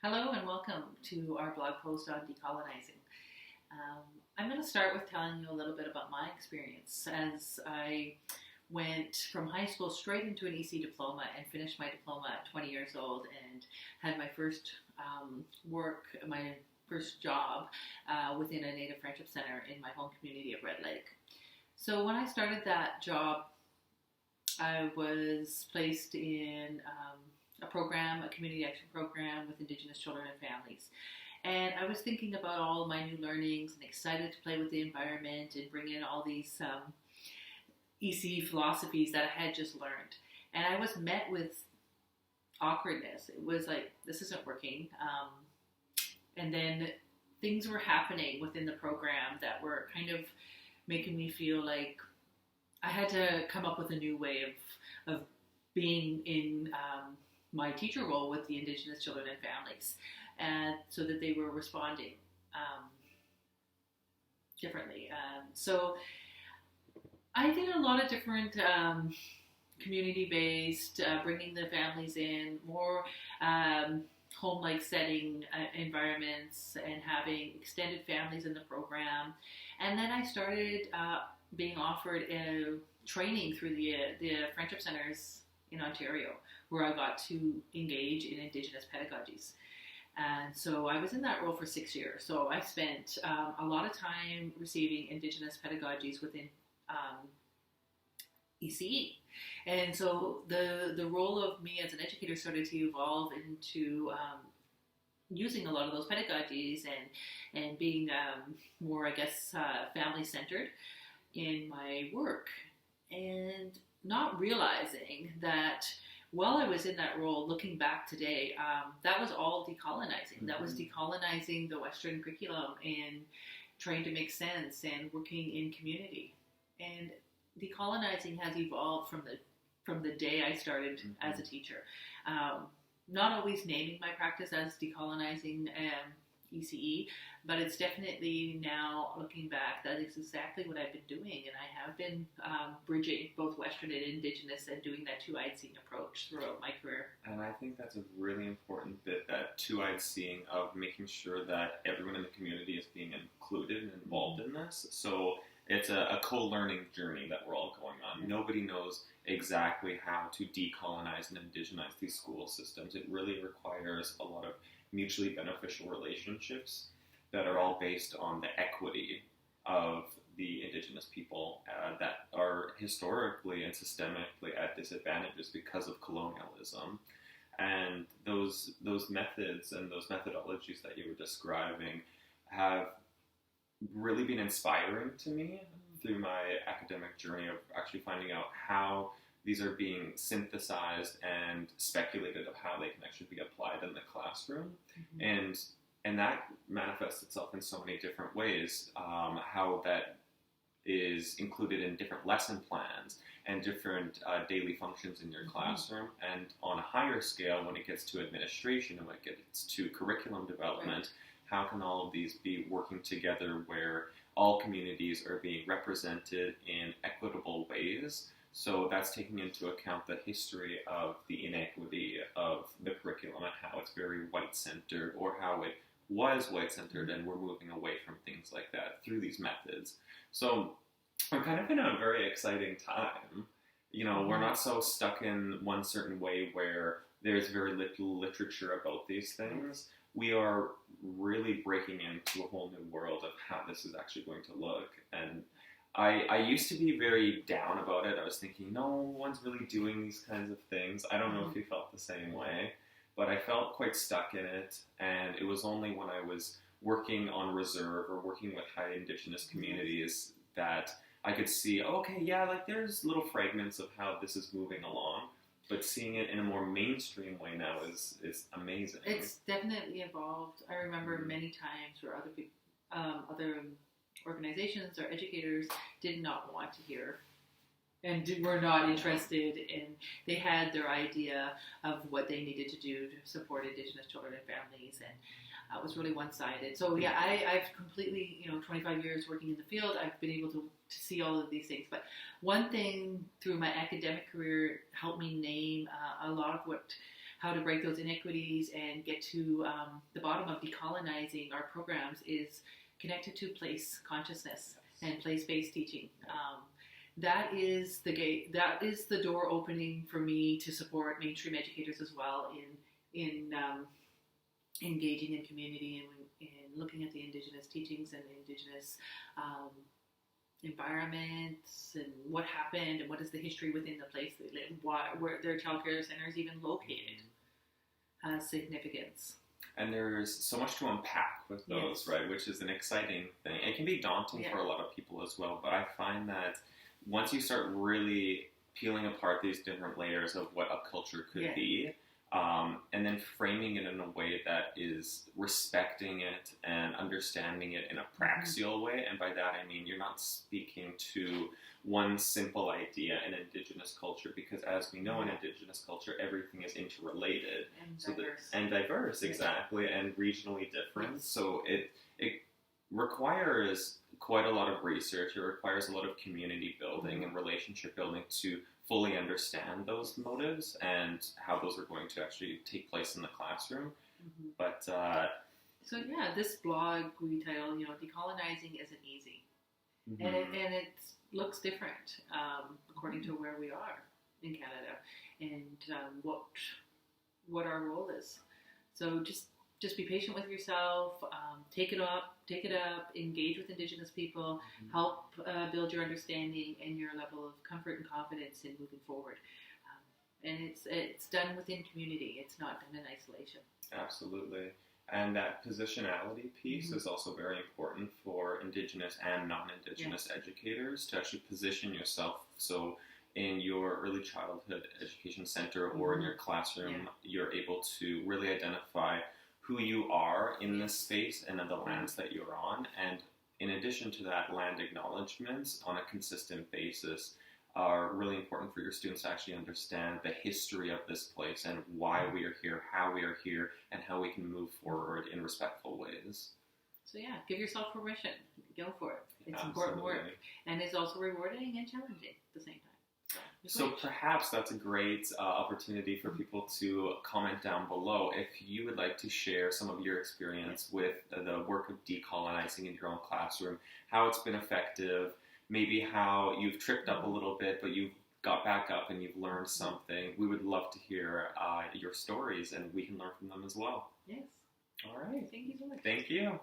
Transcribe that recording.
Hello and welcome to our blog post on decolonizing. I'm going to start with telling you a little bit about my experience as I went from high school straight into an EC diploma and finished my diploma at 20 years old and had my first my first job within a Native Friendship Center in my home community of Red Lake. So when I started that job, I was placed in a community action program with Indigenous children and families. And I was thinking about all of my new learnings and excited to play with the environment and bring in all these EC philosophies that I had just learned. And I was met with awkwardness. It was like, this isn't working. And then things were happening within the program that were kind of making me feel like I had to come up with a new way of being in my teacher role with the Indigenous children and families, and so that they were responding differently. So I did a lot of different community-based, bringing the families in, more home-like setting environments, and having extended families in the program. And then I started being offered training through the Friendship Centers in Ontario, where I got to engage in Indigenous pedagogies. And so I was in that role for 6 years. So I spent a lot of time receiving Indigenous pedagogies within ECE. And so the role of me as an educator started to evolve into using a lot of those pedagogies and being more, I guess, family-centered in my work. And not realizing that while I was in that role, looking back today, that was all decolonizing. Mm-hmm. That was decolonizing the Western curriculum and trying to make sense and working in community. And decolonizing has evolved from the day I started mm-hmm. as a teacher. Not always naming my practice as decolonizing ECE, but it's definitely now, looking back, that is exactly what I've been doing, and I have been bridging both Western and Indigenous and doing that two-eyed seeing approach throughout my career. And I think that's a really important bit, that two-eyed seeing of making sure that everyone in the community is being included and involved in this. So it's a co-learning journey that we're all going on. Nobody knows exactly how to decolonize and indigenize these school systems. It really requires a lot of mutually beneficial relationships that are all based on the equity of the Indigenous people that are historically and systemically at disadvantages because of colonialism. And those methods and those methodologies that you were describing have really been inspiring to me through my academic journey of actually finding out how these are being synthesized and speculated of how they can actually be applied in the classroom. Mm-hmm. And that manifests itself in so many different ways, how that is included in different lesson plans and different daily functions in your mm-hmm. classroom. And on a higher scale, when it gets to administration and when it gets to curriculum development, right. How can all of these be working together where all communities are being represented in equitable ways? So that's taking into account the history of the inequity of the curriculum and how it's very white-centered, or how it was white-centered and we're moving away from things like that through these methods. So we're kind of in a very exciting time. You know, we're not so stuck in one certain way where there's very little literature about these things. We are really breaking into a whole new world of how this is actually going to look. And I used to be very down about it. I was thinking, no one's really doing these kinds of things. I don't know if you felt the same way, but I felt quite stuck in it. And it was only when I was working on reserve or working with high Indigenous communities that I could see, okay, yeah, like there's little fragments of how this is moving along, but seeing it in a more mainstream way now is amazing. It's definitely evolved. I remember many times where other people, other organizations or educators did not want to hear and were not interested in. They had their idea of what they needed to do to support Indigenous children and families, and it was really one-sided. So yeah, I've completely, 25 years working in the field, I've been able to see all of these things. But one thing through my academic career helped me name a lot of how to break those inequities and get to the bottom of decolonizing our programs is connected to place consciousness and place-based teaching. That is the gate. That is the door opening for me to support mainstream educators as well in engaging in community and looking at the Indigenous teachings and Indigenous environments and what happened and what is the history within the place they live, where their childcare centers even located has significance. And there's so much to unpack with those, right? Which is an exciting thing. It can be daunting for a lot of people as well, but I find that once you start really peeling apart these different layers of what a culture could be, and then framing it in a way that is respecting it and understanding it in a praxial way, and by that I mean you're not speaking to one simple idea in Indigenous culture, because as we know in Indigenous culture, everything is interrelated. And diverse, exactly, and regionally different. So it requires quite a lot of research. It requires a lot of community building and relationship building to fully understand those motives and how those are going to actually take place in the classroom. But so yeah, this blog we title, Decolonizing Isn't Easy, and it looks different according to where we are in Canada and what our role is. So just be patient with yourself, take it up, engage with Indigenous people, help build your understanding and your level of comfort and confidence in moving forward. And it's done within community. It's not done in isolation. Absolutely. And that positionality piece is also very important for Indigenous and non-Indigenous educators, to actually position yourself. So in your early childhood education center or in your classroom, you're able to really identify who you are in this space and in the lands that you're on. And in addition to that, land acknowledgements on a consistent basis are really important for your students to actually understand the history of this place and why we are here, how we are here, and how we can move forward in respectful ways. So yeah, give yourself permission. Go for it. It's important work. And it's also rewarding and challenging at the same time. So perhaps that's a great opportunity for people to comment down below if you would like to share some of your experience with the work of decolonizing in your own classroom, how it's been effective, maybe how you've tripped up a little bit, but you've got back up and you've learned something. We would love to hear your stories, and we can learn from them as well. Yes. All right. Thank you so much. Thank you.